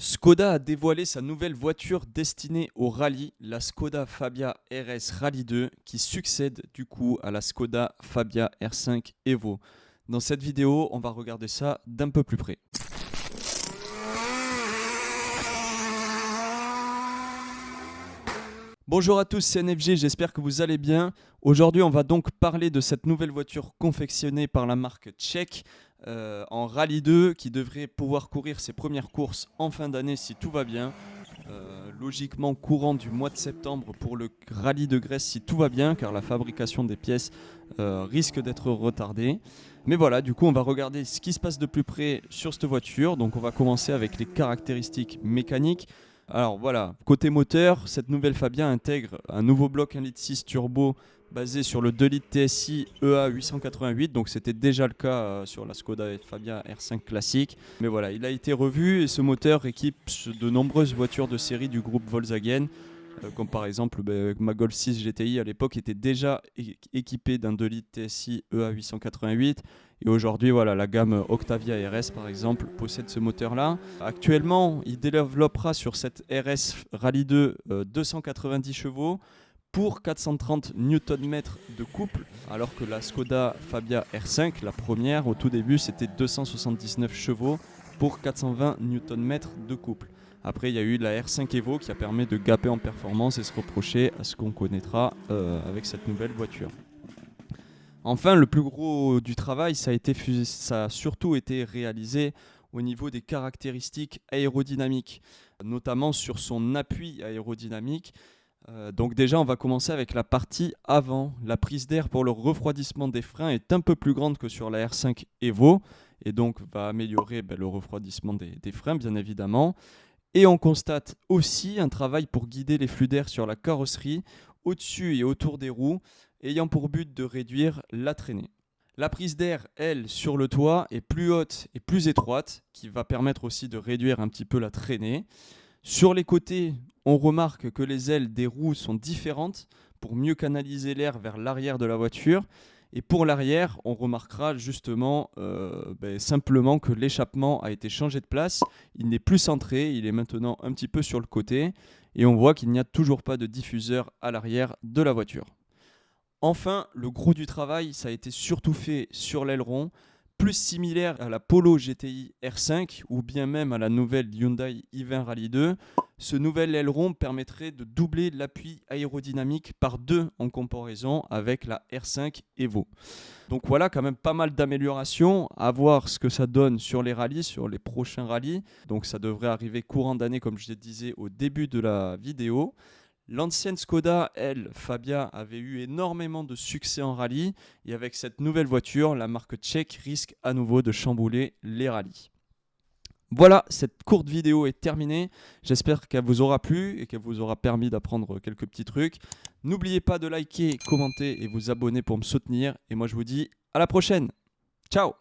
Skoda a dévoilé sa nouvelle voiture destinée au rallye, la Skoda Fabia RS Rally 2, qui succède du coup à la Skoda Fabia R5 Evo. Dans cette vidéo, on va regarder ça d'un peu plus près. Bonjour à tous, c'est NFG, j'espère que vous allez bien. Aujourd'hui, on va donc parler de cette nouvelle voiture confectionnée par la marque tchèque en Rallye 2 qui devrait pouvoir courir ses premières courses en fin d'année si tout va bien. Logiquement courant du mois de septembre pour le Rallye de Grèce si tout va bien, car la fabrication des pièces risque d'être retardée. Mais voilà, du coup on va regarder ce qui se passe de plus près sur cette voiture. Donc on va commencer avec les caractéristiques mécaniques. Alors voilà, côté moteur, cette nouvelle Fabia intègre un nouveau bloc 1,6 litre turbo basé sur le 2 litres TSI EA 888, donc c'était déjà le cas sur la Skoda Fabia R5 classique. Mais voilà, il a été revu et ce moteur équipe de nombreuses voitures de série du groupe Volkswagen, comme par exemple ma Golf 6 GTI à l'époque était déjà équipée d'un 2 litres TSI EA 888. Et aujourd'hui, voilà, la gamme Octavia RS, par exemple, possède ce moteur-là. Actuellement, il développera sur cette RS Rally 2 290 chevaux pour 430 Nm de couple, alors que la Skoda Fabia R5, la première, au tout début, c'était 279 chevaux pour 420 Nm de couple. Après, il y a eu la R5 Evo qui a permis de gaper en performance et se reprocher à ce qu'on connaîtra avec cette nouvelle voiture. Enfin, le plus gros du travail, ça a surtout été réalisé au niveau des caractéristiques aérodynamiques, notamment sur son appui aérodynamique. Donc déjà, on va commencer avec la partie avant. La prise d'air pour le refroidissement des freins est un peu plus grande que sur la R5 Evo, et donc va améliorer le refroidissement des freins, bien évidemment. Et on constate aussi un travail pour guider les flux d'air sur la carrosserie, au-dessus et autour des roues, ayant pour but de réduire la traînée. La prise d'air, elle, sur le toit est plus haute et plus étroite, qui va permettre aussi de réduire un petit peu la traînée. Sur les côtés, on remarque que les ailes des roues sont différentes pour mieux canaliser l'air vers l'arrière de la voiture. Et pour l'arrière, on remarquera justement simplement que l'échappement a été changé de place. Il n'est plus centré, il est maintenant un petit peu sur le côté. Et on voit qu'il n'y a toujours pas de diffuseur à l'arrière de la voiture. Enfin, le gros du travail, ça a été surtout fait sur l'aileron, plus similaire à la Polo GTI R5 ou bien même à la nouvelle Hyundai i20 Rally 2. Ce nouvel aileron permettrait de doubler l'appui aérodynamique par 2 en comparaison avec la R5 Evo. Donc voilà, quand même pas mal d'améliorations, à voir ce que ça donne sur les rallyes, sur les prochains rallyes. Donc ça devrait arriver courant d'année comme je le disais au début de la vidéo. L'ancienne Skoda, elle, Fabia, avait eu énormément de succès en rallye et avec cette nouvelle voiture, la marque tchèque risque à nouveau de chambouler les rallyes. Voilà, cette courte vidéo est terminée. J'espère qu'elle vous aura plu et qu'elle vous aura permis d'apprendre quelques petits trucs. N'oubliez pas de liker, commenter et vous abonner pour me soutenir. Et moi, je vous dis à la prochaine. Ciao!